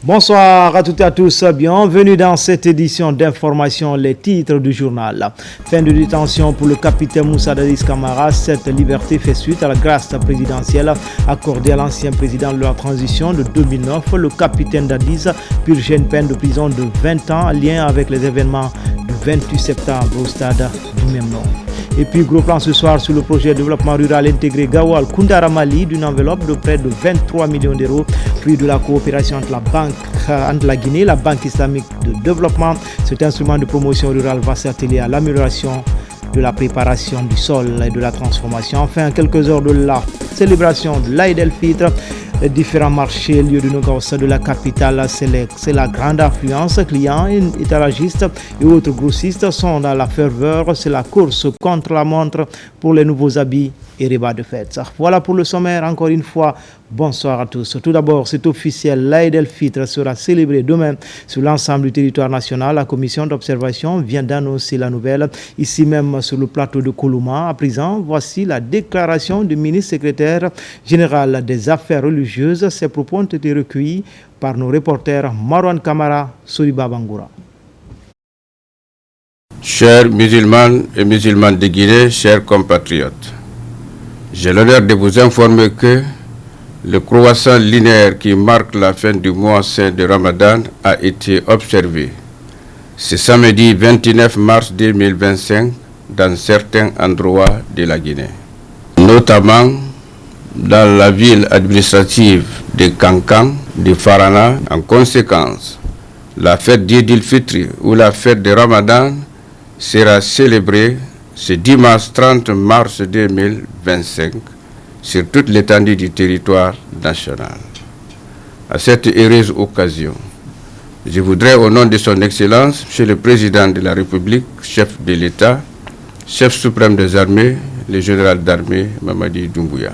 Bonsoir à toutes et à tous, bienvenue dans cette édition d'information, les titres du journal. Fin de détention pour le capitaine Moussa Dadis Camara. Cette liberté fait suite à la grâce présidentielle accordée à l'ancien président de la transition de 2009. Le capitaine Dadis purge une peine de prison de 20 ans en lien avec les événements du 28 septembre au stade du même nom. Et puis, gros plan ce soir sur le projet de développement rural intégré Gawal Koundara Mali d'une enveloppe de près de 23 millions d'euros, fruit de la coopération entre la Guinée et la Banque islamique de développement. Cet instrument de promotion rurale va s'atteler à l'amélioration de la préparation du sol et de la transformation. Enfin, à quelques heures de la célébration de l'Aïd el-Fitr, les différents marchés, lieux de négoce de la capitale, c'est la grande affluence. Clients, étalagistes et autres grossistes sont dans la ferveur. C'est la course contre la montre pour les nouveaux habits et repas de fête. Voilà pour le sommaire. Encore une fois, bonsoir à tous. Tout d'abord, c'est officiel, l'Aïd el-Fitr sera célébré demain sur l'ensemble du territoire national. La commission d'observation vient d'annoncer la nouvelle ici même sur le plateau de Koulouma. À présent, voici la déclaration du ministre secrétaire général des affaires religieuses. Ces propos ont été recueillis par nos reporters Marwan Kamara, Soliba Bangoura. Chers musulmanes et musulmanes de Guinée, chers compatriotes, j'ai l'honneur de vous informer que le croissant linéaire qui marque la fin du mois saint de Ramadan a été observé ce samedi 29 mars 2025 dans certains endroits de la Guinée, notamment dans la ville administrative de Kankan, de Farana. En conséquence, la fête d'Eid el-Fitr ou la fête de Ramadan sera célébrée ce dimanche 30 mars 2025 sur toute l'étendue du territoire national. À cette heureuse occasion, je voudrais, au nom de son Excellence, Monsieur le Président de la République, chef de l'État, chef suprême des armées, le général d'armée Mamadi Doumbouya,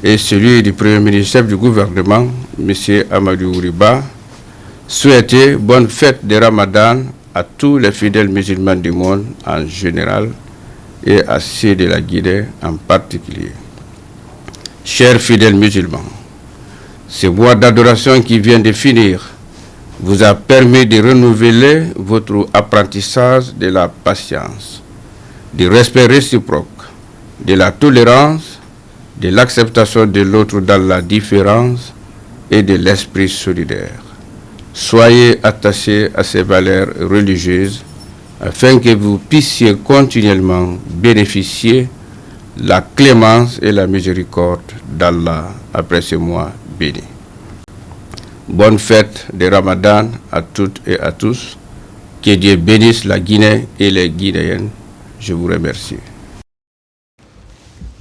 et celui du Premier ministre chef du gouvernement, M. Amadou Riba, souhaiter bonne fête de Ramadan à tous les fidèles musulmans du monde en général et à ceux de la Guinée en particulier. Chers fidèles musulmans, ce mois d'adoration qui vient de finir vous a permis de renouveler votre apprentissage de la patience, du respect réciproque, de la tolérance, de l'acceptation de l'autre dans la différence et de l'esprit solidaire. Soyez attachés à ces valeurs religieuses afin que vous puissiez continuellement bénéficier la clémence et la miséricorde d'Allah après ce mois béni. Bonne fête de Ramadan à toutes et à tous. Que Dieu bénisse la Guinée et les Guinéennes. Je vous remercie.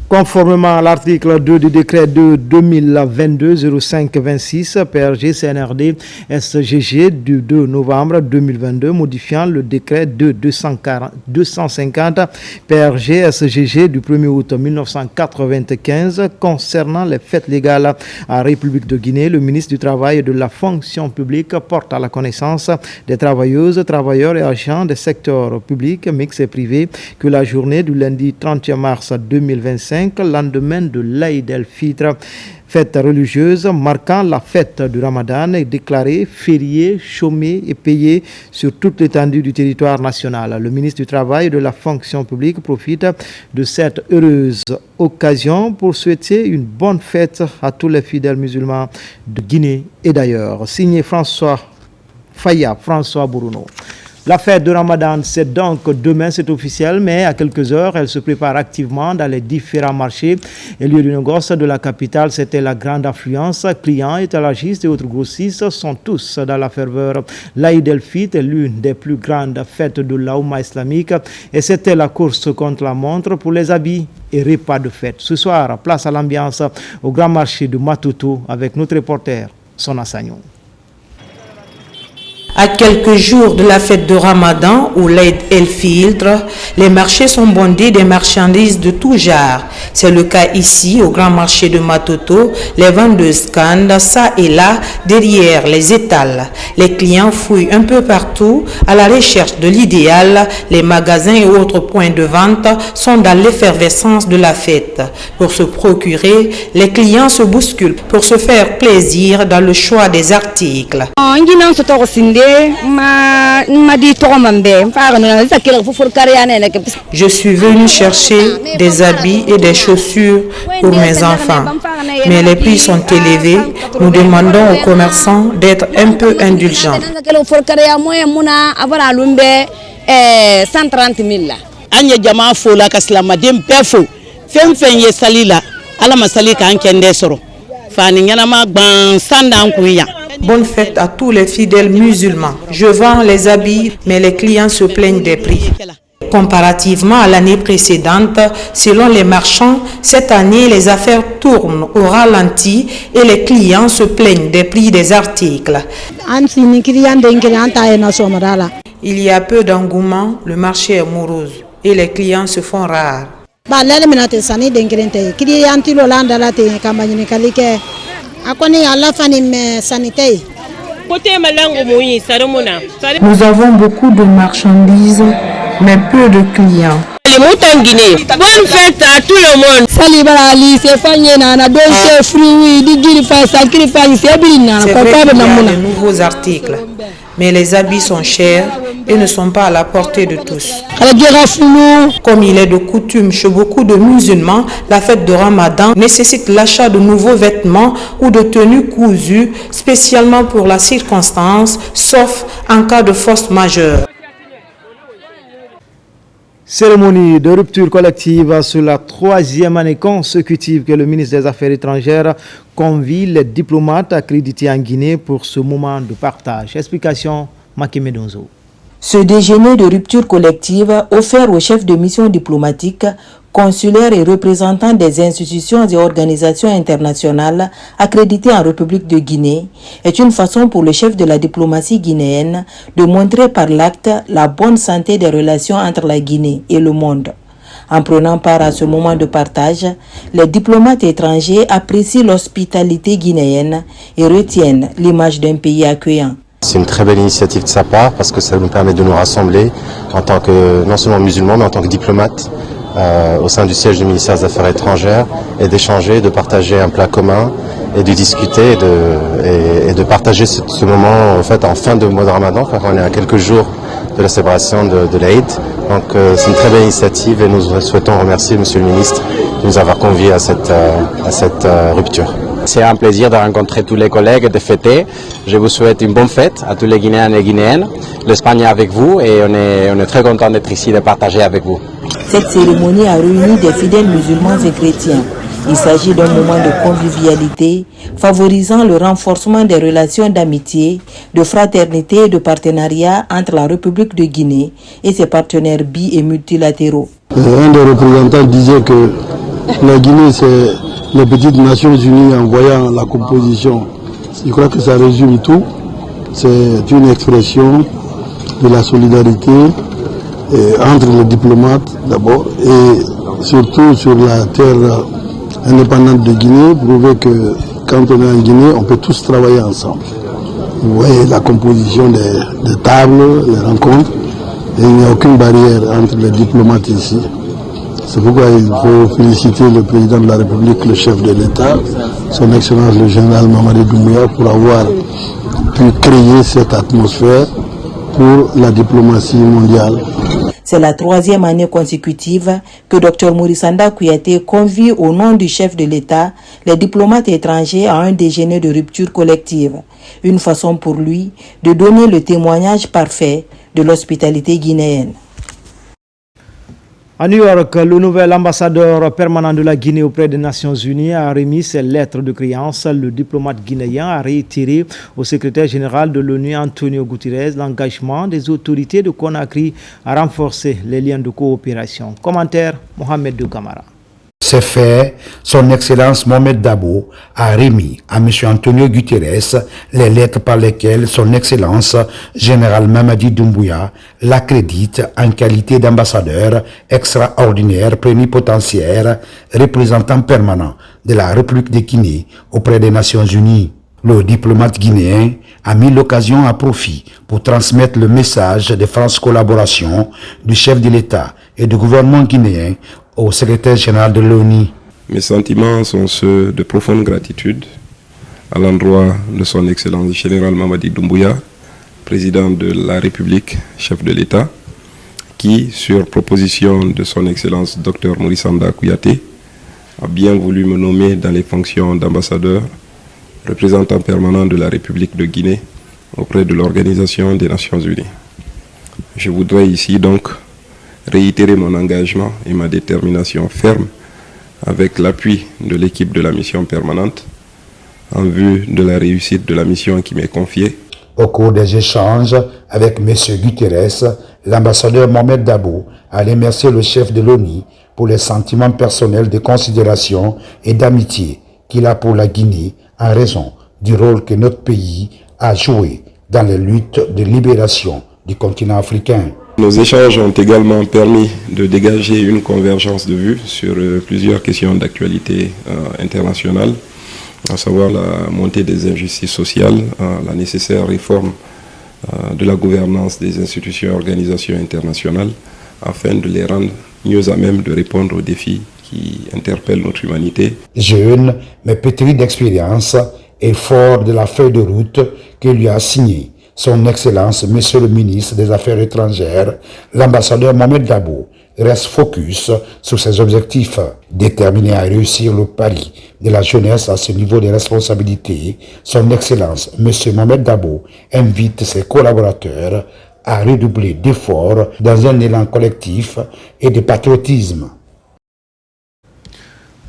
Conformément à l'article 2 du décret de 2022-05-26 PRG CNRD SGG du 2 novembre 2022 modifiant le décret de 250 PRG SGG du 1er août 1995 concernant les fêtes légales en République de Guinée, le ministre du Travail et de la Fonction publique porte à la connaissance des travailleuses, travailleurs et agents des secteurs publics, mixtes et privés que la journée du lundi 31 mars 2025, lendemain de l'Aïd el-Fitr, fête religieuse marquant la fête du Ramadan, est déclarée fériée, chômée et payée sur toute l'étendue du territoire national. Le ministre du Travail et de la Fonction publique profite de cette heureuse occasion pour souhaiter une bonne fête à tous les fidèles musulmans de Guinée et d'ailleurs. Signé François Bourouno. La fête de Ramadan, c'est donc demain, c'est officiel, mais à quelques heures, elle se prépare activement dans les différents marchés et lieux de négoce de la capitale. C'était la grande affluence. Clients, étalagistes et autres grossistes sont tous dans la ferveur. L'Aïd el-Fitr est l'une des plus grandes fêtes de l'Oumma islamique et c'était la course contre la montre pour les habits et repas de fête. Ce soir, place à l'ambiance au grand marché de Matuto avec notre reporter Sona Sagnon. À quelques jours de la fête de Ramadan ou l'Aïd el-Fitr, les marchés sont bondés des marchandises de tout genre. C'est le cas ici au grand marché de Matoto. Les vendeurs scandent ça et là derrière les étals. Les clients fouillent un peu partout à la recherche de l'idéal. Les magasins et autres points de vente sont dans l'effervescence de la fête. Pour se procurer, les clients se bousculent pour se faire plaisir dans le choix des articles. Je suis venu chercher des habits et des chaussures pour mes enfants, mais les prix sont élevés. Nous demandons aux commerçants d'être un peu indulgents. Bonne fête à tous les fidèles musulmans. Je vends les habits, mais les clients se plaignent des prix. Comparativement à l'année précédente, selon les marchands, cette année, les affaires tournent au ralenti et les clients se plaignent des prix des articles. Il y a peu d'engouement, le marché est morose et les clients se font rares. Nous avons beaucoup de marchandises, mais peu de clients. Bonne fête à tout le monde. C'est vrai qu'il y a de nouveaux articles, mais les habits sont chers et ne sont pas à la portée de tous. Comme il est de coutume chez beaucoup de musulmans, la fête de Ramadan nécessite l'achat de nouveaux vêtements ou de tenues cousues spécialement pour la circonstance, sauf en cas de force majeure. Cérémonie de rupture collective sur la 3e année consécutive que le ministre des Affaires étrangères convie les diplomates accrédités en Guinée pour ce moment de partage. Explication, Makeme Donzo. Ce déjeuner de rupture collective offert aux chefs de mission diplomatique, consulaires et représentants des institutions et organisations internationales accréditées en République de Guinée est une façon pour le chef de la diplomatie guinéenne de montrer par l'acte la bonne santé des relations entre la Guinée et le monde. En prenant part à ce moment de partage, les diplomates étrangers apprécient l'hospitalité guinéenne et retiennent l'image d'un pays accueillant. C'est une très belle initiative de sa part parce que ça nous permet de nous rassembler en tant que, non seulement musulmans, mais en tant que diplomates au sein du siège du ministère des Affaires étrangères et d'échanger, de partager un plat commun et de discuter et de partager ce moment en fait en fin de mois de Ramadan, car on est à quelques jours de la célébration de l'Aïd. Donc c'est une très belle initiative et nous souhaitons remercier Monsieur le ministre de nous avoir conviés à cette rupture. C'est un plaisir de rencontrer tous les collègues et de fêter. Je vous souhaite une bonne fête à tous les Guinéens et Guinéennes. L'Espagne est avec vous et on est très content d'être ici, de partager avec vous. Cette cérémonie a réuni des fidèles musulmans et chrétiens. Il s'agit d'un moment de convivialité, favorisant le renforcement des relations d'amitié, de fraternité et de partenariat entre la République de Guinée et ses partenaires bi- et multilatéraux. Un des représentants disait que la Guinée, c'est les petites Nations Unies en voyant la composition. Je crois que ça résume tout. C'est une expression de la solidarité entre les diplomates d'abord et surtout sur la terre indépendante de Guinée, prouver que quand on est en Guinée, on peut tous travailler ensemble. Vous voyez la composition des tables, les rencontres, et il n'y a aucune barrière entre les diplomates ici. C'est pourquoi il faut féliciter le président de la République, le chef de l'État, son Excellence le général Mamadi Doumbouya, pour avoir pu créer cette atmosphère pour la diplomatie mondiale. C'est la 3e année consécutive que Dr Mourisanda Kouyaté convie au nom du chef de l'État les diplomates étrangers à un déjeuner de rupture collective. Une façon pour lui de donner le témoignage parfait de l'hospitalité guinéenne. À New York, le nouvel ambassadeur permanent de la Guinée auprès des Nations Unies a remis ses lettres de créance. Le diplomate guinéen a réitéré au secrétaire général de l'ONU, Antonio Guterres, l'engagement des autorités de Conakry à renforcer les liens de coopération. Commentaire, Mohamed Doukamara. ces faits, son Excellence Mohamed Dabo a remis à M. Antonio Guterres les lettres par lesquelles son Excellence Général Mamadi Doumbouya l'accrédite en qualité d'ambassadeur extraordinaire plénipotentiaire représentant permanent de la République de Guinée auprès des Nations Unies. Le diplomate guinéen a mis l'occasion à profit pour transmettre le message de France Collaboration du chef de l'État et du gouvernement guinéen au secrétaire général de l'ONU. Mes sentiments sont ceux de profonde gratitude à l'endroit de son Excellence Général Mamadi Doumbouya, président de la République, chef de l'État, qui, sur proposition de son Excellence Dr Maurice Anda Kouyaté, a bien voulu me nommer dans les fonctions d'ambassadeur, représentant permanent de la République de Guinée auprès de l'Organisation des Nations Unies. Je voudrais ici donc réitérer mon engagement et ma détermination ferme avec l'appui de l'équipe de la mission permanente en vue de la réussite de la mission qui m'est confiée. Au cours des échanges avec M. Guterres, l'ambassadeur Mohamed Dabo a remercié le chef de l'ONU pour les sentiments personnels de considération et d'amitié qu'il a pour la Guinée en raison du rôle que notre pays a joué dans les luttes de libération du continent africain. Nos échanges ont également permis de dégager une convergence de vues sur plusieurs questions d'actualité internationale, à savoir la montée des injustices sociales, la nécessaire réforme de la gouvernance des institutions et organisations internationales, afin de les rendre mieux à même de répondre aux défis qui interpellent notre humanité. Jeune, mais pétri d'expérience et fort de la feuille de route que lui a signée son Excellence, Monsieur le ministre des Affaires étrangères, l'ambassadeur Mohamed Dabo reste focus sur ses objectifs. Déterminé à réussir le pari de la jeunesse à ce niveau de responsabilité, son Excellence, Monsieur Mohamed Dabo, invite ses collaborateurs à redoubler d'efforts dans un élan collectif et de patriotisme.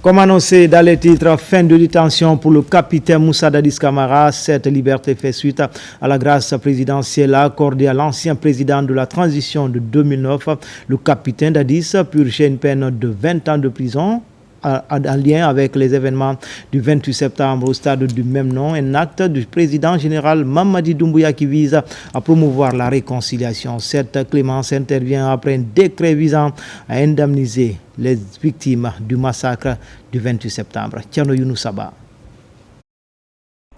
Comme annoncé dans les titres, fin de détention pour le capitaine Moussa Dadis Camara. Cette liberté fait suite à la grâce présidentielle accordée à l'ancien président de la transition de 2009. Le capitaine Dadis purgeait une peine de 20 ans de prison en lien avec les événements du 28 septembre au stade du même nom, un acte du président général Mamadi Doumbouya qui vise à promouvoir la réconciliation. Cette clémence intervient après un décret visant à indemniser les victimes du massacre du 28 septembre. Tiano Younoussaba.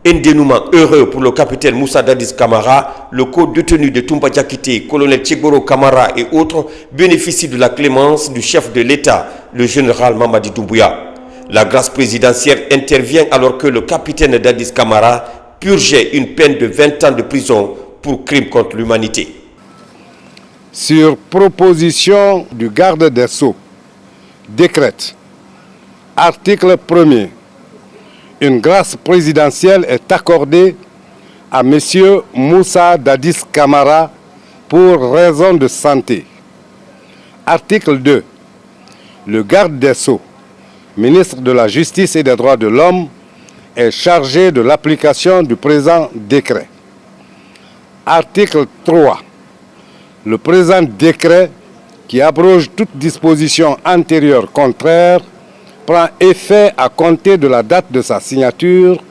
Un dénouement heureux pour le capitaine Moussa Dadis Camara, le co-détenu de Toumba Diakité, colonel Tchegboro Camara et autres bénéficient de la clémence du chef de l'État, le général Mamadi Doumbouya. La grâce présidentielle intervient alors que le capitaine Dadis Camara purgeait une peine de 20 ans de prison pour crime contre l'humanité. Sur proposition du garde des Sceaux, décrète, article 1er, une grâce présidentielle est accordée à M. Moussa Dadis Camara pour raison de santé. Article 2. Le garde des Sceaux, ministre de la Justice et des Droits de l'Homme, est chargé de l'application du présent décret. Article 3. Le présent décret, qui abroge toute disposition antérieure contraire, prend effet à compter de la date de sa signature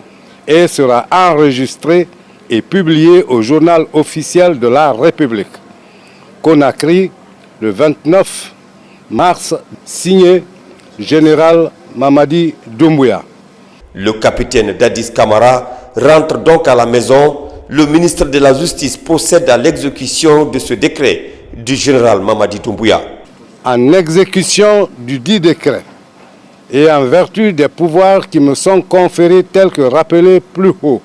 et sera enregistré et publié au journal officiel de la République. Conakry, le 29 mars, signé Général Mamadi Doumbouya. Le capitaine Dadis Camara rentre donc à la maison. Le ministre de la Justice procède à l'exécution de ce décret du général Mamadi Doumbouya. En exécution du dit décret, et en vertu des pouvoirs qui me sont conférés tels que rappelés plus haut,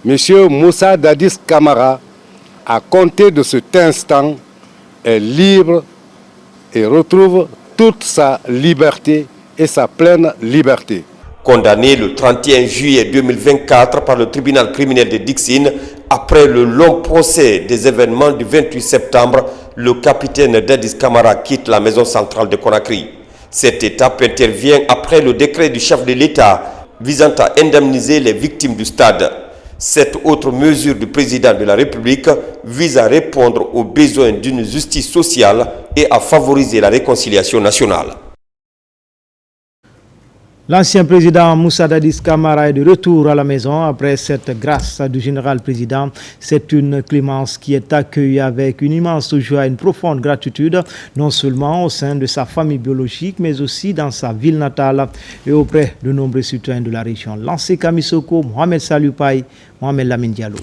M. Moussa Dadis Camara, à compter de cet instant, est libre et retrouve toute sa liberté et sa pleine liberté. Condamné le 31 juillet 2024 par le tribunal criminel de Dixine, après le long procès des événements du 28 septembre, le capitaine Dadis Camara quitte la maison centrale de Conakry. Cette étape intervient après le décret du chef de l'État visant à indemniser les victimes du stade. Cette autre mesure du président de la République vise à répondre aux besoins d'une justice sociale et à favoriser la réconciliation nationale. L'ancien président Moussa Dadis Camara est de retour à la maison après cette grâce du général président. C'est une clémence qui est accueillie avec une immense joie et une profonde gratitude, non seulement au sein de sa famille biologique, mais aussi dans sa ville natale et auprès de nombreux citoyens de la région. Lancé Kamisoko, Mohamed Salupaï, Mohamed Lamine Diallo.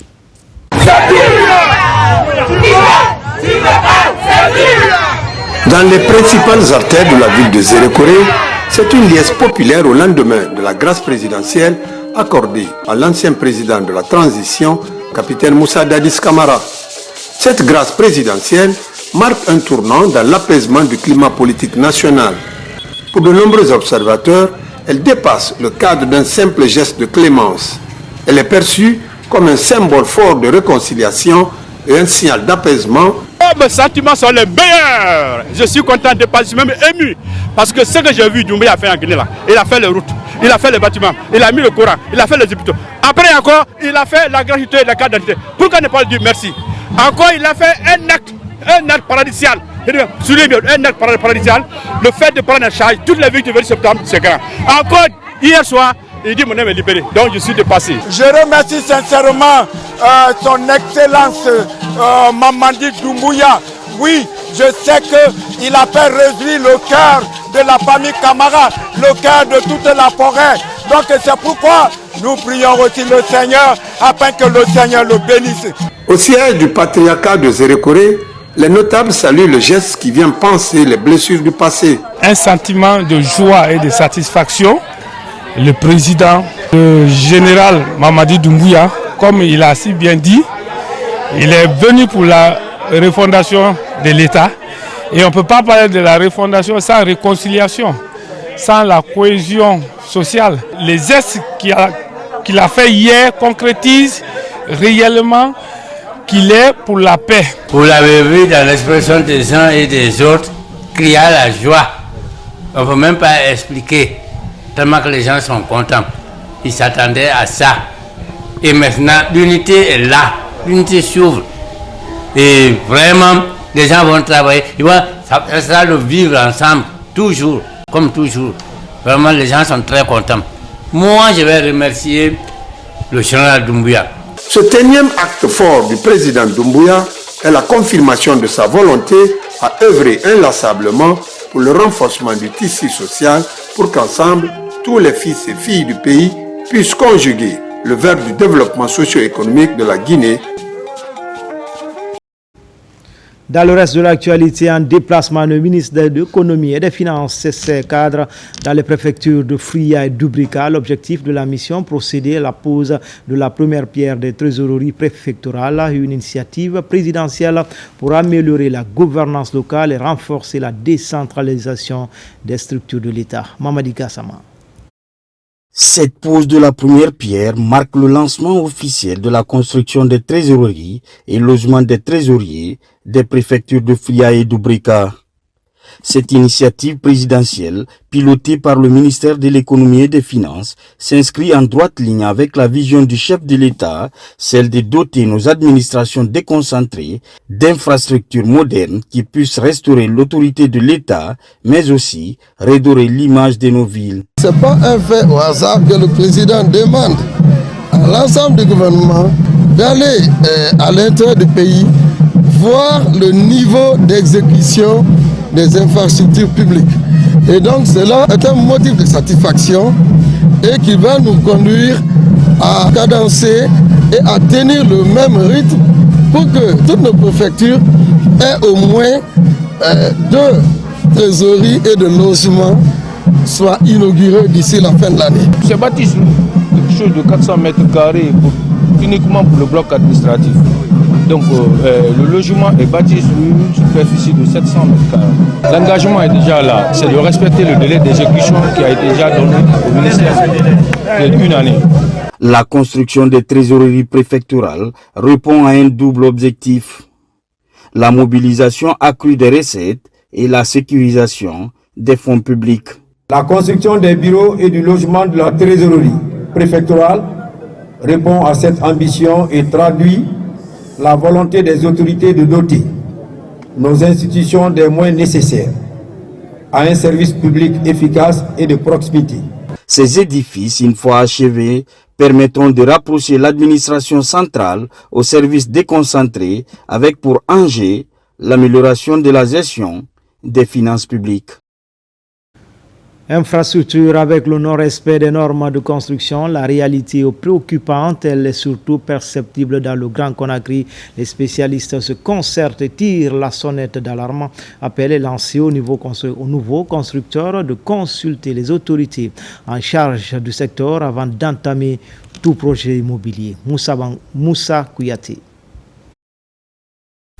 Dans les principales artères de la ville de Zérékoré, c'est une liesse populaire au lendemain de la grâce présidentielle accordée à l'ancien président de la transition, capitaine Moussa Dadis Camara. Cette grâce présidentielle marque un tournant dans l'apaisement du climat politique national. Pour de nombreux observateurs, elle dépasse le cadre d'un simple geste de clémence. Elle est perçue comme un symbole fort de réconciliation et un signal d'apaisement. Mes sentiments sont les meilleurs. Je suis content de passer, même ému. Parce que ce que j'ai vu, Doumbouya a fait en Guinée là. Il a fait les routes, il a fait les bâtiments, il a mis le Coran, il a fait les hôpitaux. Après encore, il a fait la gratuité et la carte d'identité. Pourquoi ne pas lui dire merci? Encore, il a fait un acte paradisial. Un acte paradisial. Le fait de prendre en charge toutes les villes du 20 septembre, c'est grand. Encore, hier soir, il dit mon âme est libérée. Donc je suis dépassé. Je remercie sincèrement son Excellence Mamadi Doumbouya. Oui, je sais qu'il a fait réjouir le cœur de la famille Camara, le cœur de toute la forêt. Donc c'est pourquoi nous prions aussi le Seigneur afin que le Seigneur le bénisse. Au siège du patriarcat de Zérékoré, les notables saluent le geste qui vient panser les blessures du passé. Un sentiment de joie et de satisfaction. Le président, le général Mamadi Doumbouya, comme il a si bien dit, il est venu pour la refondation de l'État. Et on ne peut pas parler de la refondation sans réconciliation, sans la cohésion sociale. Les gestes qu'il a fait hier concrétisent réellement qu'il est pour la paix. Vous l'avez vu dans l'expression des uns et des autres, crier à la joie. On ne peut même pas expliquer, tellement que les gens sont contents. Ils s'attendaient à ça. Et maintenant, l'unité est là, l'unité s'ouvre. Et vraiment, les gens vont travailler. Ça sera le vivre ensemble, toujours, comme toujours. Vraiment, les gens sont très contents. Moi, je vais remercier le général Doumbouya. Ce énième acte fort du président Doumbouya est la confirmation de sa volonté à œuvrer inlassablement pour le renforcement du tissu social pour qu'ensemble, tous les fils et filles du pays puissent conjuguer le verbe du développement socio-économique de la Guinée. Dans le reste de l'actualité, en déplacement, le ministre de l'économie et des finances ses cadres dans les préfectures de Fria et d'Ubrika. L'objectif de la mission, procéder à la pose de la première pierre des trésoreries préfectorales, une initiative présidentielle pour améliorer la gouvernance locale et renforcer la décentralisation des structures de l'État. Mamadi Gassama. Cette pose de la première pierre marque le lancement officiel de la construction des trésoreries et logement des trésoriers des préfectures de Fria et d'Ubrika. Cette initiative présidentielle, pilotée par le ministère de l'économie et des finances, s'inscrit en droite ligne avec la vision du chef de l'État, celle de doter nos administrations déconcentrées d'infrastructures modernes qui puissent restaurer l'autorité de l'État, mais aussi redorer l'image de nos villes. Ce n'est pas un fait au hasard que le président demande à l'ensemble du gouvernement d'aller à l'intérieur du pays voir le niveau d'exécution des infrastructures publiques. Et donc cela est un motif de satisfaction et qui va nous conduire à cadencer et à tenir le même rythme pour que toutes nos préfectures aient au moins 2 trésoreries et de logements soient inaugurés d'ici la fin de l'année. Ce bâtiment, quelque chose de 400 mètres carrés uniquement pour le bloc administratif. Donc le logement est bâti sur une superficie de 700 mètres carrés. L'engagement est déjà là, c'est de respecter le délai d'exécution qui a été déjà donné au ministère d'une année. La construction des trésoreries préfectorales répond à un double objectif. La mobilisation accrue des recettes et la sécurisation des fonds publics. La construction des bureaux et du logement de la trésorerie préfectorale répond à cette ambition et traduit la volonté des autorités de doter nos institutions des moyens nécessaires à un service public efficace et de proximité. Ces édifices, une fois achevés, permettront de rapprocher l'administration centrale aux services déconcentrés avec pour enjeu l'amélioration de la gestion des finances publiques. Infrastructure avec le non-respect des normes de construction, la réalité est préoccupante, elle est surtout perceptible dans le Grand Conakry. Les spécialistes se concertent et tirent la sonnette d'alarme. Appel est lancé au nouveau constructeur de consulter les autorités en charge du secteur avant d'entamer tout projet immobilier. Moussa Kouyaté.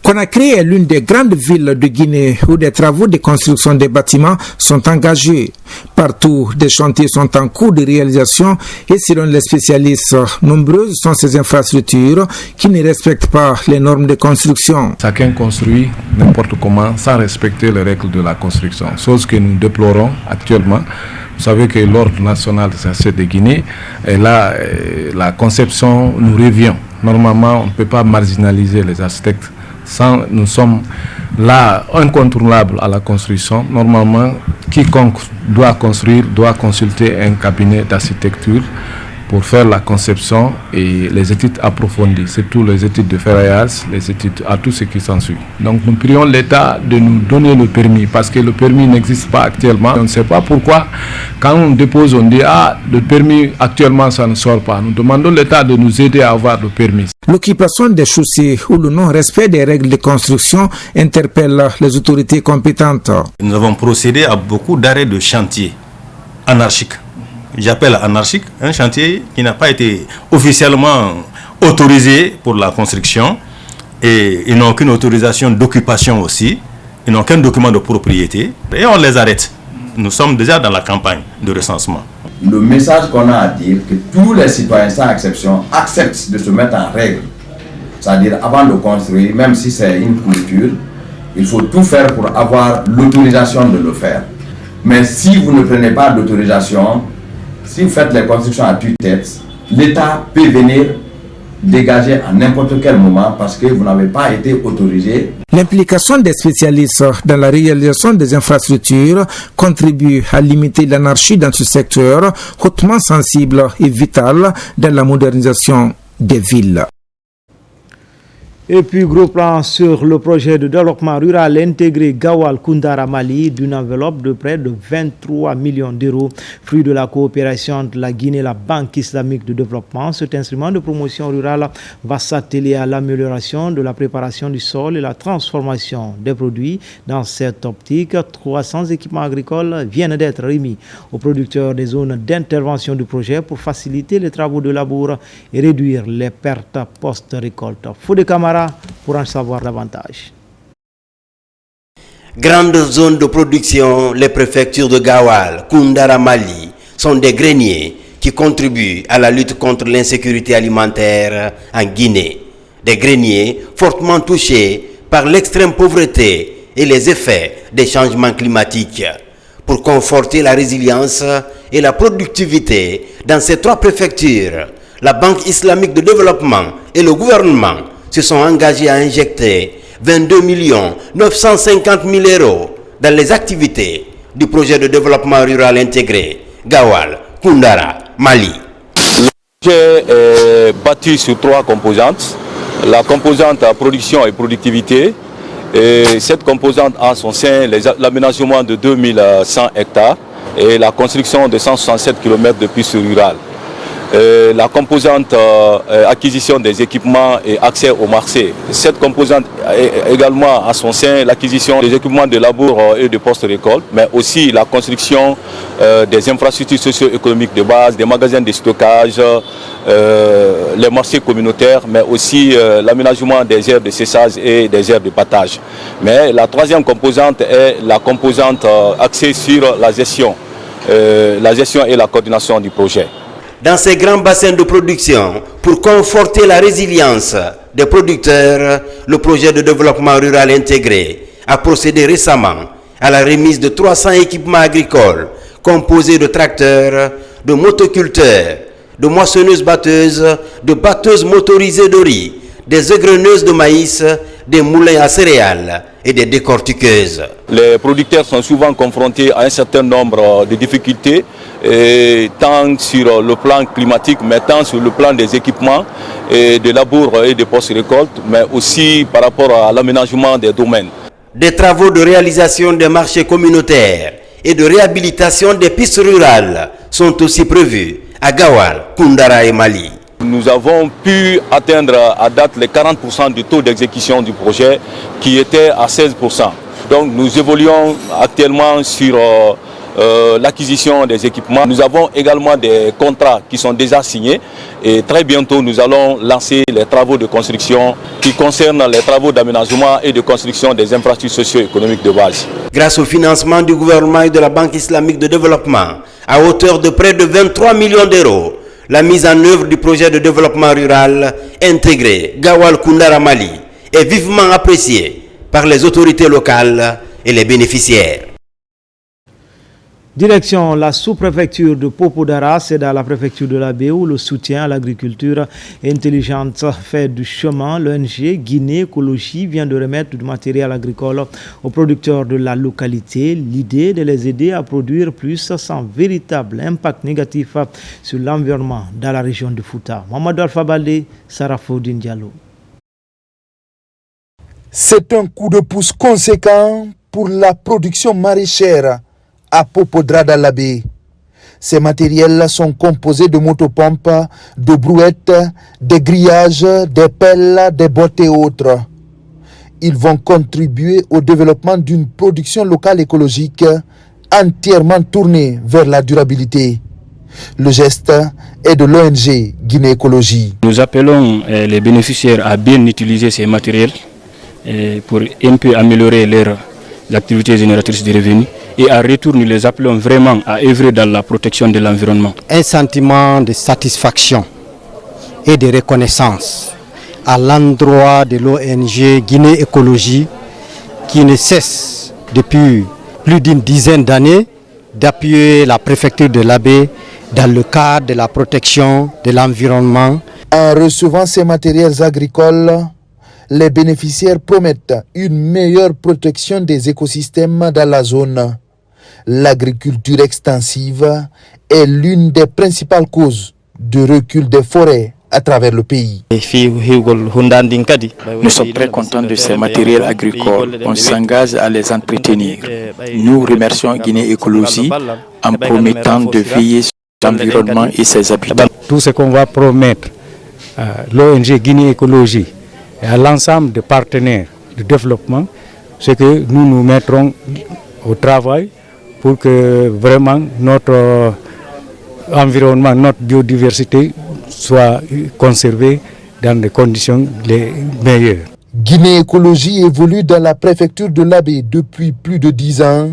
Conakry est l'une des grandes villes de Guinée où des travaux de construction des bâtiments sont engagés. Partout, des chantiers sont en cours de réalisation et selon les spécialistes, nombreuses sont ces infrastructures qui ne respectent pas les normes de construction. Chacun construit n'importe comment sans respecter les règles de la construction, chose que nous déplorons actuellement. Vous savez que l'Ordre national des architectes de Guinée, est là, la conception nous revient. Normalement, on ne peut pas marginaliser les architectes. Nous sommes là incontournables à la construction. Normalement, quiconque doit construire doit consulter un cabinet d'architecture pour faire la conception et les études approfondies, surtout les études de ferraillage, les études à tout ce qui s'ensuit. Donc nous prions l'État de nous donner le permis parce que le permis n'existe pas actuellement. On ne sait pas pourquoi quand on dépose, on dit le permis actuellement ça ne sort pas. Nous demandons l'État de nous aider à avoir le permis. L'occupation des chaussées ou le non-respect des règles de construction interpelle les autorités compétentes. Nous avons procédé à beaucoup d'arrêts de chantier anarchiques. J'appelle anarchique un chantier qui n'a pas été officiellement autorisé pour la construction et ils n'ont aucune autorisation d'occupation aussi, ils n'ont aucun document de propriété et on les arrête. Nous sommes déjà dans la campagne de recensement. Le message qu'on a à dire, que tous les citoyens sans exception acceptent de se mettre en règle. C'est-à-dire avant de construire, même si c'est une clôture, il faut tout faire pour avoir l'autorisation de le faire. Mais si vous ne prenez pas d'autorisation, si vous faites les constructions à tue-tête, l'État peut venir dégager à n'importe quel moment parce que vous n'avez pas été autorisé. L'implication des spécialistes dans la réalisation des infrastructures contribue à limiter l'anarchie dans ce secteur hautement sensible et vital dans la modernisation des villes. Et puis, gros plan sur le projet de développement rural intégré Gawal Koundara Mali d'une enveloppe de près de 23 millions d'euros, fruit de la coopération entre la Guinée et la Banque islamique de développement. Cet instrument de promotion rurale va s'atteler à l'amélioration de la préparation du sol et la transformation des produits. Dans cette optique, 300 équipements agricoles viennent d'être remis aux producteurs des zones d'intervention du projet pour faciliter les travaux de labour et réduire les pertes post-récolte. Fodé Camara pour en savoir davantage. Grandes zones de production, les préfectures de Gawal, Koundara Mali sont des greniers qui contribuent à la lutte contre l'insécurité alimentaire en Guinée. Des greniers fortement touchés par l'extrême pauvreté et les effets des changements climatiques. Pour conforter la résilience et la productivité dans ces trois préfectures, la Banque islamique de développement et le gouvernement se sont engagés à injecter 22 950 000 € dans les activités du projet de développement rural intégré Gawal, Koundara, Mali. Le projet est bâti sur trois composantes. La composante production et productivité. Et cette composante a en son sein l'aménagement de 2100 hectares et la construction de 167 km de pistes rurales. La composante acquisition des équipements et accès au marché. Cette composante est également à son sein l'acquisition des équipements de labour et de post-récolte, mais aussi la construction des infrastructures socio-économiques de base, des magasins de stockage, les marchés communautaires, mais aussi l'aménagement des aires de séchage et des aires de battage. Mais la troisième composante est la composante axée sur la gestion et la coordination du projet. Dans ces grands bassins de production, pour conforter la résilience des producteurs, le projet de développement rural intégré a procédé récemment à la remise de 300 équipements agricoles composés de tracteurs, de motoculteurs, de moissonneuses-batteuses, de batteuses motorisées de riz, des égreneuses de maïs, des moulins à céréales et des décortiqueuses. Les producteurs sont souvent confrontés à un certain nombre de difficultés tant sur le plan climatique, mais tant sur le plan des équipements, et de labour et de post-récolte, mais aussi par rapport à l'aménagement des domaines. Des travaux de réalisation des marchés communautaires et de réhabilitation des pistes rurales sont aussi prévus à Gawal, Koundara et Mali. Nous avons pu atteindre à date les 40% du taux d'exécution du projet qui était à 16%. Donc nous évoluons actuellement sur l'acquisition des équipements. Nous avons également des contrats qui sont déjà signés et très bientôt nous allons lancer les travaux de construction qui concernent les travaux d'aménagement et de construction des infrastructures socio-économiques de base. Grâce au financement du gouvernement et de la Banque islamique de développement à hauteur de près de 23 millions d'euros, la mise en œuvre du projet de développement rural intégré Gawal Koundara Mali est vivement appréciée par les autorités locales et les bénéficiaires. Direction la sous-préfecture de Popodara, c'est dans la préfecture de l'Abbé où le soutien à l'agriculture intelligente fait du chemin. L'ONG Guinée Écologie vient de remettre du matériel agricole aux producteurs de la localité. L'idée de les aider à produire plus sans véritable impact négatif sur l'environnement dans la région de Fouta. Mamadou Alpha Baldé, Sarafoudine Diallo. C'est un coup de pouce conséquent pour la production maraîchère à Popodara d'Alabé. Ces matériels sont composés de motopompes, de brouettes, des grillages, des pelles, des bottes et autres. Ils vont contribuer au développement d'une production locale écologique entièrement tournée vers la durabilité. Le geste est de l'ONG Guinée Écologie. Nous appelons les bénéficiaires à bien utiliser ces matériels pour un peu améliorer leurs activités génératrices de revenus. Et en retour, nous les appelons vraiment à œuvrer dans la protection de l'environnement. Un sentiment de satisfaction et de reconnaissance à l'endroit de l'ONG Guinée Écologie qui ne cesse depuis plus d'une dizaine d'années d'appuyer la préfecture de l'Abbé dans le cadre de la protection de l'environnement. En recevant ces matériels agricoles, les bénéficiaires promettent une meilleure protection des écosystèmes dans la zone. L'agriculture extensive est l'une des principales causes de recul des forêts à travers le pays. Nous sommes très contents de ces matériels agricoles. On s'engage à les entretenir. Nous remercions Guinée Écologie en promettant de veiller sur l'environnement et ses habitants. Tout ce qu'on va promettre à l'ONG Guinée Écologie et à l'ensemble des partenaires de développement, c'est que nous nous mettrons au travail pour que vraiment notre environnement, notre biodiversité soit conservée dans des conditions les meilleures. Guinée Écologie évolue dans la préfecture de l'Abbé depuis plus de 10 ans.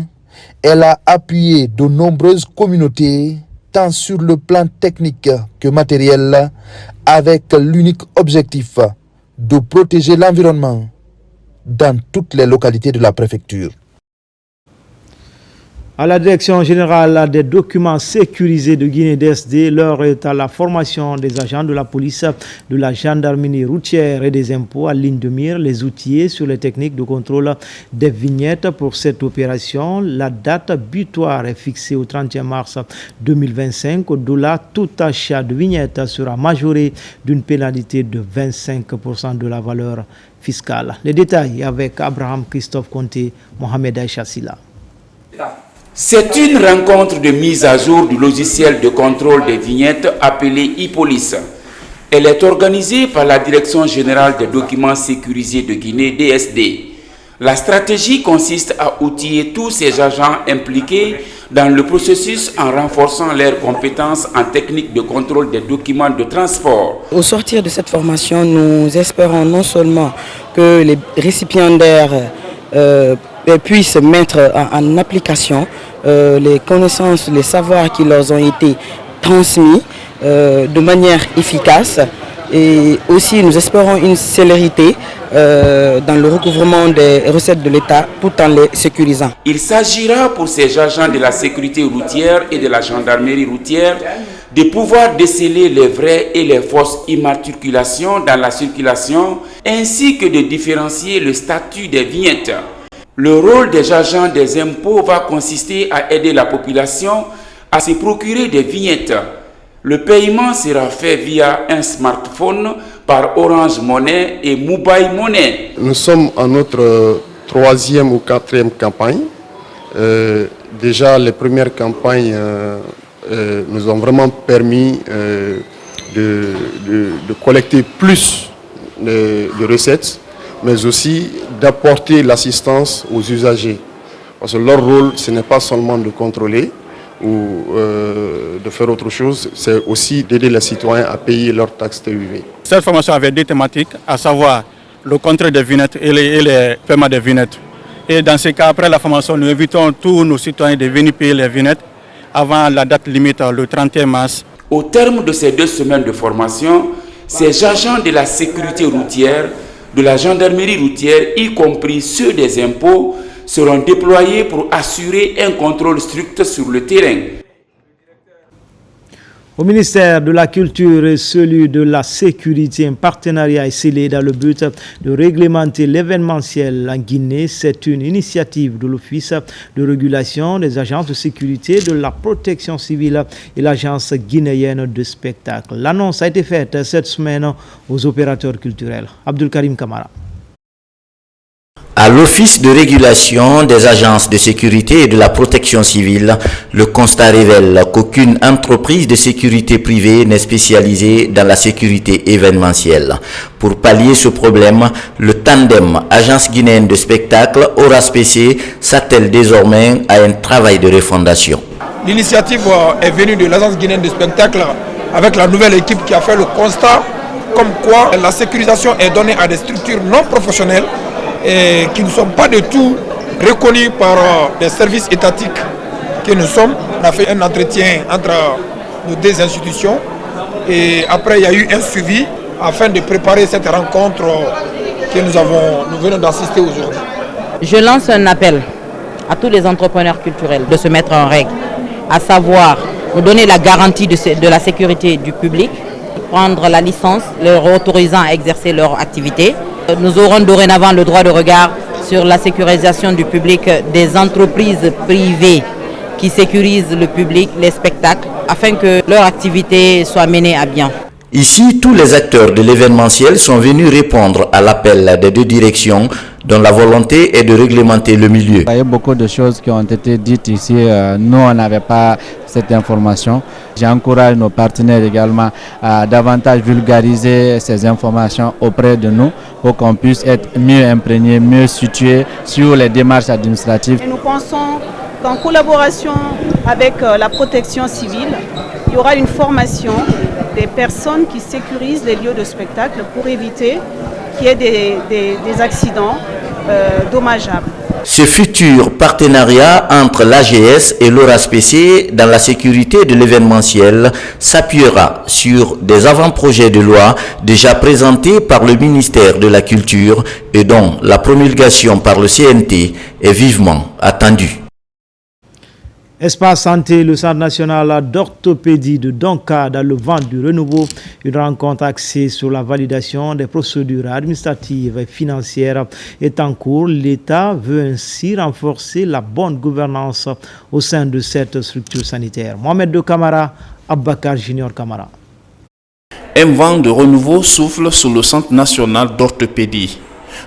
Elle a appuyé de nombreuses communautés, tant sur le plan technique que matériel, avec l'unique objectif de protéger l'environnement dans toutes les localités de la préfecture. À la direction générale des documents sécurisés de Guinée-DSD, l'heure est à la formation des agents de la police, de la gendarmerie routière et des impôts à ligne de mire, les outils sur les techniques de contrôle des vignettes pour cette opération. La date butoir est fixée au 31 mars 2025. Au-delà, tout achat de vignettes sera majoré d'une pénalité de 25% de la valeur fiscale. Les détails avec Abraham Christophe Conté, Mohamed Aïcha Silla. C'est une rencontre de mise à jour du logiciel de contrôle des vignettes appelé e-Police. Elle est organisée par la Direction générale des documents sécurisés de Guinée, DSD. La stratégie consiste à outiller tous ces agents impliqués dans le processus en renforçant leurs compétences en technique de contrôle des documents de transport. Au sortir de cette formation, nous espérons non seulement que les récipiendaires puissent mettre en application les connaissances, les savoirs qui leur ont été transmis de manière efficace, et aussi nous espérons une célérité dans le recouvrement des recettes de l'État tout en les sécurisant. Il s'agira pour ces agents de la sécurité routière et de la gendarmerie routière de pouvoir déceler les vraies et les fausses immatriculations dans la circulation, ainsi que de différencier le statut des vignettes. Le rôle des agents des impôts va consister à aider la population à se procurer des vignettes. Le paiement sera fait via un smartphone par Orange Money et Mobile Money. Nous sommes en notre 3e ou 4e campagne. Déjà, les premières campagnes nous ont vraiment permis de collecter plus de recettes, mais aussi d'apporter l'assistance aux usagers. Parce que leur rôle, ce n'est pas seulement de contrôler ou de faire autre chose, c'est aussi d'aider les citoyens à payer leurs taxes TUV. Cette formation avait deux thématiques, à savoir le contrôle des vignettes et les paiements des vignettes. Et dans ces cas, après la formation, nous invitons tous nos citoyens de venir payer les vignettes avant la date limite, le 31 mars. Au terme de ces 2 semaines de formation, ces agents de la sécurité routière, de la gendarmerie routière, y compris ceux des impôts, seront déployés pour assurer un contrôle strict sur le terrain. Au ministère de la Culture et celui de la Sécurité, un partenariat est scellé dans le but de réglementer l'événementiel en Guinée. C'est une initiative de l'Office de régulation des agences de sécurité, de la protection civile et l'Agence guinéenne de spectacle. L'annonce a été faite cette semaine aux opérateurs culturels. Abdul Karim Kamara. À l'Office de régulation des agences de sécurité et de la protection civile, le constat révèle qu'aucune entreprise de sécurité privée n'est spécialisée dans la sécurité événementielle. Pour pallier ce problème, le tandem Agence guinéenne de spectacle, ORASPC, s'attelle désormais à un travail de refondation. L'initiative est venue de l'Agence guinéenne de spectacle avec la nouvelle équipe qui a fait le constat comme quoi la sécurisation est donnée à des structures non professionnelles et qui ne sont pas du tout reconnus par les services étatiques que nous sommes. On a fait un entretien entre nos 2 institutions et après il y a eu un suivi afin de préparer cette rencontre que nous venons d'assister aujourd'hui. Je lance un appel à tous les entrepreneurs culturels de se mettre en règle, à savoir nous donner la garantie de la sécurité du public, prendre la licence, leur autorisant à exercer leur activité. Nous aurons dorénavant le droit de regard sur la sécurisation du public des entreprises privées qui sécurisent le public, les spectacles, afin que leur activité soit menée à bien. Ici, tous les acteurs de l'événementiel sont venus répondre à l'appel des 2 directions dont la volonté est de réglementer le milieu. Il y a beaucoup de choses qui ont été dites ici. Nous, on n'avait pas cette information. J'encourage nos partenaires également à davantage vulgariser ces informations auprès de nous pour qu'on puisse être mieux imprégnés, mieux situés sur les démarches administratives. Et nous pensons qu'en collaboration avec la protection civile, il y aura une formation des personnes qui sécurisent les lieux de spectacle pour éviter qu'il y ait des accidents dommageables. Ce futur partenariat entre l'AGS et l'ORASPC dans la sécurité de l'événementiel s'appuiera sur des avant-projets de loi déjà présentés par le ministère de la Culture et dont la promulgation par le CNT est vivement attendue. Espace Santé, le Centre national d'orthopédie de Donka dans le vent du renouveau. Une rencontre axée sur la validation des procédures administratives et financières est en cours. L'État veut ainsi renforcer la bonne gouvernance au sein de cette structure sanitaire. Mohamed De Camara, Abakar Junior Camara. Un vent de renouveau souffle sur le Centre national d'orthopédie.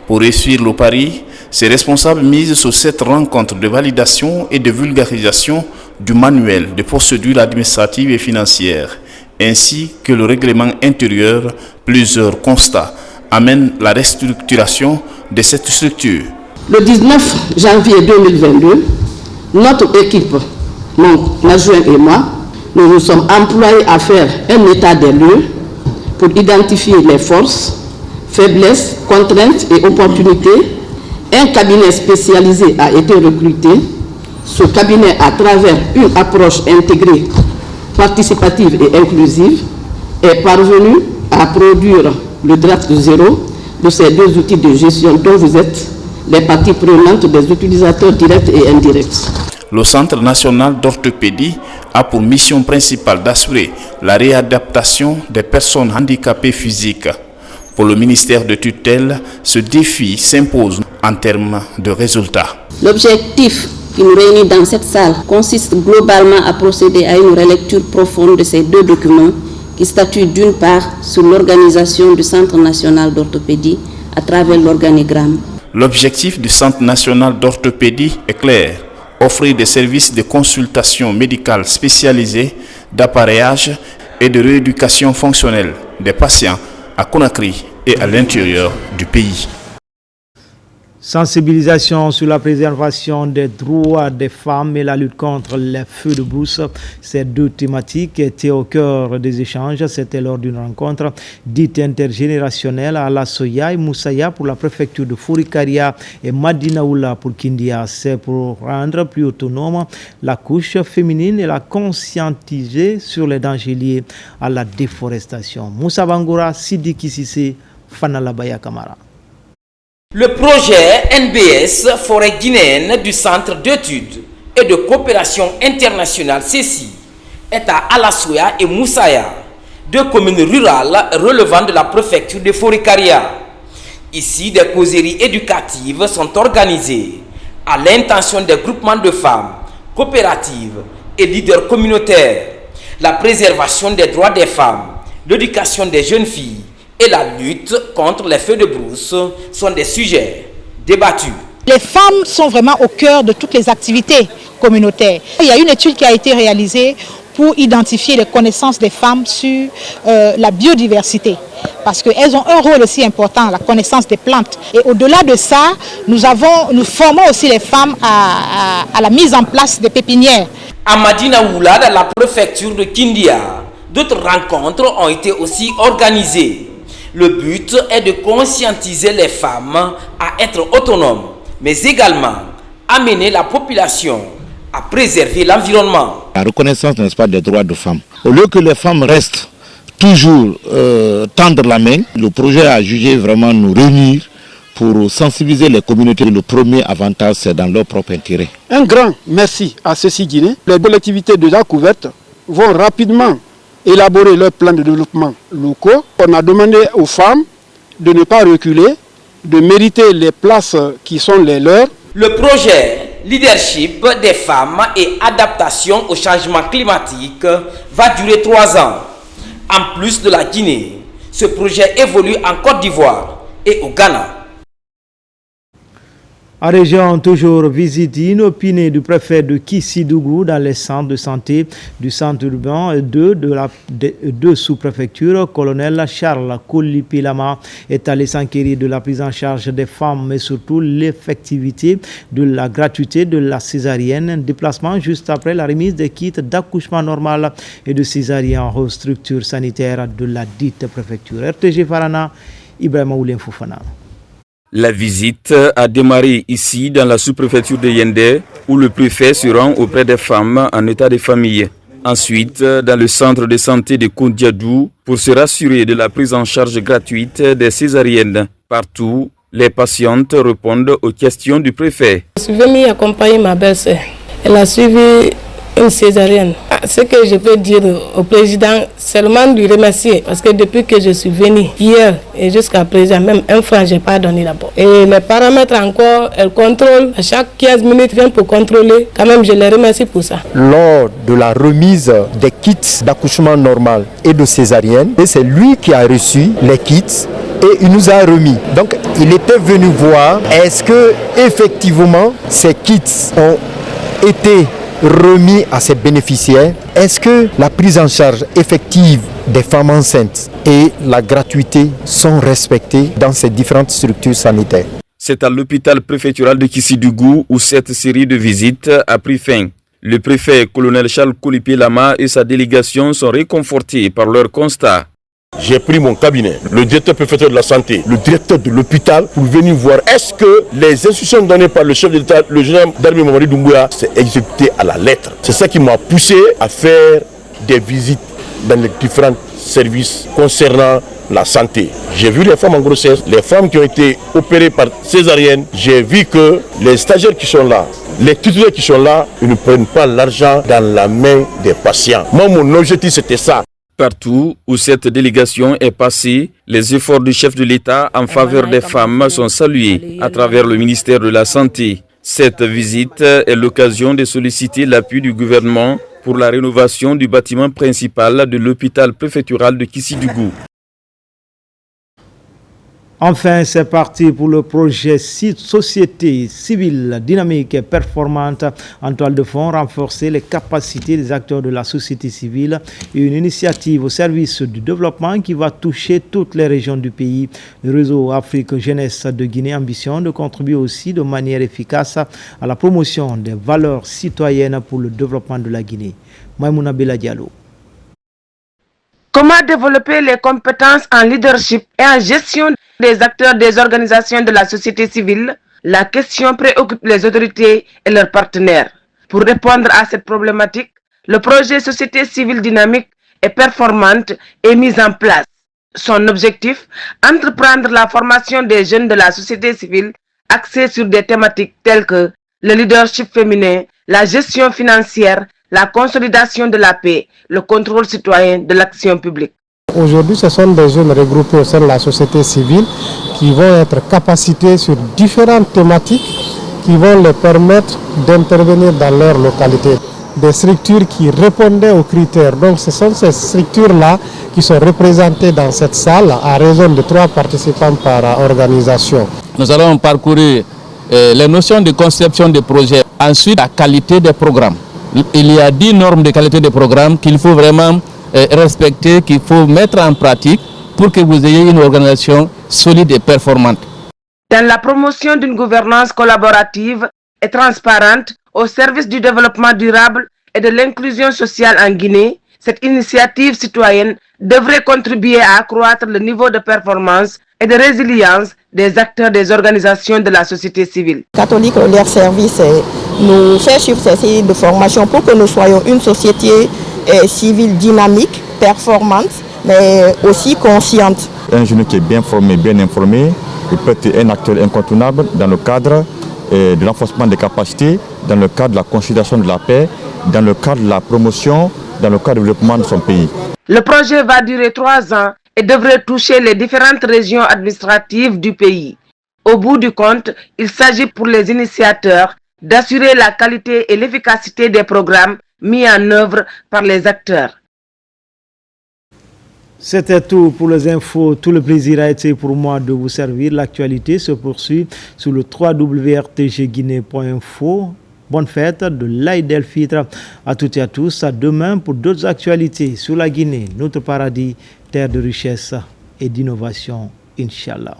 Pour réussir le pari, ces responsables misent sur cette rencontre de validation et de vulgarisation du manuel de procédures administratives et financières, ainsi que le règlement intérieur. Plusieurs constats amènent la restructuration de cette structure. Le 19 janvier 2022, notre équipe, mon adjoint et moi, nous nous sommes employés à faire un état des lieux pour identifier les forces, faiblesses, contraintes et opportunités. Un cabinet spécialisé a été recruté. Ce cabinet, à travers une approche intégrée, participative et inclusive, est parvenu à produire le draft zéro de ces 2 outils de gestion dont vous êtes les parties prenantes des utilisateurs directs et indirects. Le Centre national d'orthopédie a pour mission principale d'assurer la réadaptation des personnes handicapées physiques. Pour le ministère de tutelle, ce défi s'impose en termes de résultats. L'objectif qui nous réunit dans cette salle consiste globalement à procéder à une relecture profonde de ces deux documents qui statuent d'une part sur l'organisation du Centre national d'orthopédie à travers l'organigramme. L'objectif du Centre national d'orthopédie est clair: offrir des services de consultation médicale spécialisée, d'appareillage et de rééducation fonctionnelle des patients à Conakry et à l'intérieur du pays. Sensibilisation sur la préservation des droits des femmes et la lutte contre les feux de brousse. Ces deux thématiques étaient au cœur des échanges. C'était lors d'une rencontre dite intergénérationnelle à La Soya et Moussaya pour la préfecture de Fourikaria et Madinaoula pour Kindia. C'est pour rendre plus autonome la couche féminine et la conscientiser sur les dangers liés à la déforestation. Moussa Bangoura, Sidi Kississé, Fanalabaya Kamara. Le projet NBS Forêt guinéenne du Centre d'études et de coopération internationale CECI est à Alassoya et Moussaya, deux communes rurales relevant de la préfecture de Fourikaria. Ici, des causeries éducatives sont organisées à l'intention des groupements de femmes, coopératives et leaders communautaires. La préservation des droits des femmes, l'éducation des jeunes filles et la lutte contre les feux de brousse sont des sujets débattus. Les femmes sont vraiment au cœur de toutes les activités communautaires. Il y a une étude qui a été réalisée pour identifier les connaissances des femmes sur la biodiversité. Parce qu'elles ont un rôle aussi important, la connaissance des plantes. Et au-delà de ça, nous formons aussi les femmes à la mise en place des pépinières. À Madinaoula, dans la préfecture de Kindia, d'autres rencontres ont été aussi organisées. Le but est de conscientiser les femmes à être autonomes, mais également amener la population à préserver l'environnement. La reconnaissance, n'est-ce pas, des droits de femmes. Au lieu que les femmes restent toujours tendre la main, le projet a jugé vraiment nous réunir pour sensibiliser les communautés. Le premier avantage, c'est dans leur propre intérêt. Un grand merci à CECI Guinée. Les collectivités déjà couvertes vont rapidement élaborer leurs plans de développement locaux. On a demandé aux femmes de ne pas reculer, de mériter les places qui sont les leurs. Le projet Leadership des femmes et adaptation au changement climatique va durer 3 ans. En plus de la Guinée, ce projet évolue en Côte d'Ivoire et au Ghana. En région, toujours visite inopinée du préfet de Kissidougou dans les centres de santé du centre urbain 2 de deux sous-préfectures. Colonel Charles Kolipilama est allé s'enquérir de la prise en charge des femmes, mais surtout l'effectivité de la gratuité de la césarienne. Un déplacement juste après la remise des kits d'accouchement normal et de césarienne aux structures sanitaires de la dite préfecture. RTG Farana, Ibrahima Oulien Foufana. La visite a démarré ici dans la sous-préfecture de Yendé où le préfet se rend auprès des femmes en état de famille. Ensuite, dans le centre de santé de Koundiadou pour se rassurer de la prise en charge gratuite des césariennes. Partout, les patientes répondent aux questions du préfet. Je suis venue accompagner ma belle-sœur. Elle a suivi une césarienne. Ce que je peux dire au président, seulement lui remercier parce que depuis que je suis venue hier et jusqu'à présent, même un franc, je n'ai pas donné d'abord. Et les paramètres encore, elle contrôle à chaque 15 minutes, rien pour contrôler. Quand même, je les remercie pour ça. Lors de la remise des kits d'accouchement normal et de césarienne, et c'est lui qui a reçu les kits et il nous a remis. Donc, il était venu voir est-ce que effectivement ces kits ont été remis à ses bénéficiaires. Est-ce que la prise en charge effective des femmes enceintes et la gratuité sont respectées dans ces différentes structures sanitaires? C'est à l'hôpital préfectural de Kissidougou où cette série de visites a pris fin. Le préfet colonel Charles Kolipilama et sa délégation sont réconfortés par leur constat. J'ai pris mon cabinet, le directeur préfectural de la santé, le directeur de l'hôpital pour venir voir est-ce que les instructions données par le chef de l'État, le général d'armée Mamadi Doumbouya, c'est exécuté à la lettre. C'est ça qui m'a poussé à faire des visites dans les différents services concernant la santé. J'ai vu les femmes en grossesse, les femmes qui ont été opérées par césarienne. J'ai vu que les stagiaires qui sont là, les titulaires qui sont là, ils ne prennent pas l'argent dans la main des patients. Moi, mon objectif, c'était ça. Partout où cette délégation est passée, les efforts du chef de l'État en faveur des femmes sont salués à travers le ministère de la Santé. Cette visite est l'occasion de solliciter l'appui du gouvernement pour la rénovation du bâtiment principal de l'hôpital préfectoral de Kissidougou. Enfin, c'est parti pour le projet Société civile dynamique et performante en toile de fond, renforcer les capacités des acteurs de la société civile et une initiative au service du développement qui va toucher toutes les régions du pays. Le réseau Afrique Jeunesse de Guinée ambitionne de contribuer aussi de manière efficace à la promotion des valeurs citoyennes pour le développement de la Guinée. Maïmouna Bella Diallo. Comment développer les compétences en leadership et en gestion des acteurs des organisations de la société civile? La question préoccupe les autorités et leurs partenaires. Pour répondre à cette problématique, le projet Société civile dynamique et performante est mis en place. Son objectif, entreprendre la formation des jeunes de la société civile axée sur des thématiques telles que le leadership féminin, la gestion financière, la consolidation de la paix, le contrôle citoyen de l'action publique. Aujourd'hui, ce sont des jeunes regroupés au sein de la société civile qui vont être capacités sur différentes thématiques qui vont leur permettre d'intervenir dans leur localité. Des structures qui répondaient aux critères. Donc ce sont ces structures-là qui sont représentées dans cette salle à raison de 3 participants par organisation. Nous allons parcourir les notions de conception des projets, ensuite la qualité des programmes. Il y a 10 normes de qualité des programmes qu'il faut vraiment respecter, qu'il faut mettre en pratique pour que vous ayez une organisation solide et performante. Dans la promotion d'une gouvernance collaborative et transparente au service du développement durable et de l'inclusion sociale en Guinée, cette initiative citoyenne devrait contribuer à accroître le niveau de performance et de résilience des acteurs des organisations de la société civile. Catholique, leur service nous fait suivre ces séries de formation pour que nous soyons une société civile dynamique, performante, mais aussi consciente. Un jeune qui est bien formé, bien informé, il peut être un acteur incontournable dans le cadre de l'enforcement des capacités, dans le cadre de la consolidation de la paix, dans le cadre de la promotion, dans le cadre du développement de son pays. Le projet va durer 3 ans et devrait toucher les différentes régions administratives du pays. Au bout du compte, il s'agit pour les initiateurs d'assurer la qualité et l'efficacité des programmes mis en œuvre par les acteurs. C'était tout pour les infos. Tout le plaisir a été pour moi de vous servir. L'actualité se poursuit sur le www.rtgguinee.info. Bonne fête de l'Aïd el-Fitr à toutes et à tous. À demain pour d'autres actualités sur la Guinée, notre paradis, terre de richesse et d'innovation, Inch'Allah.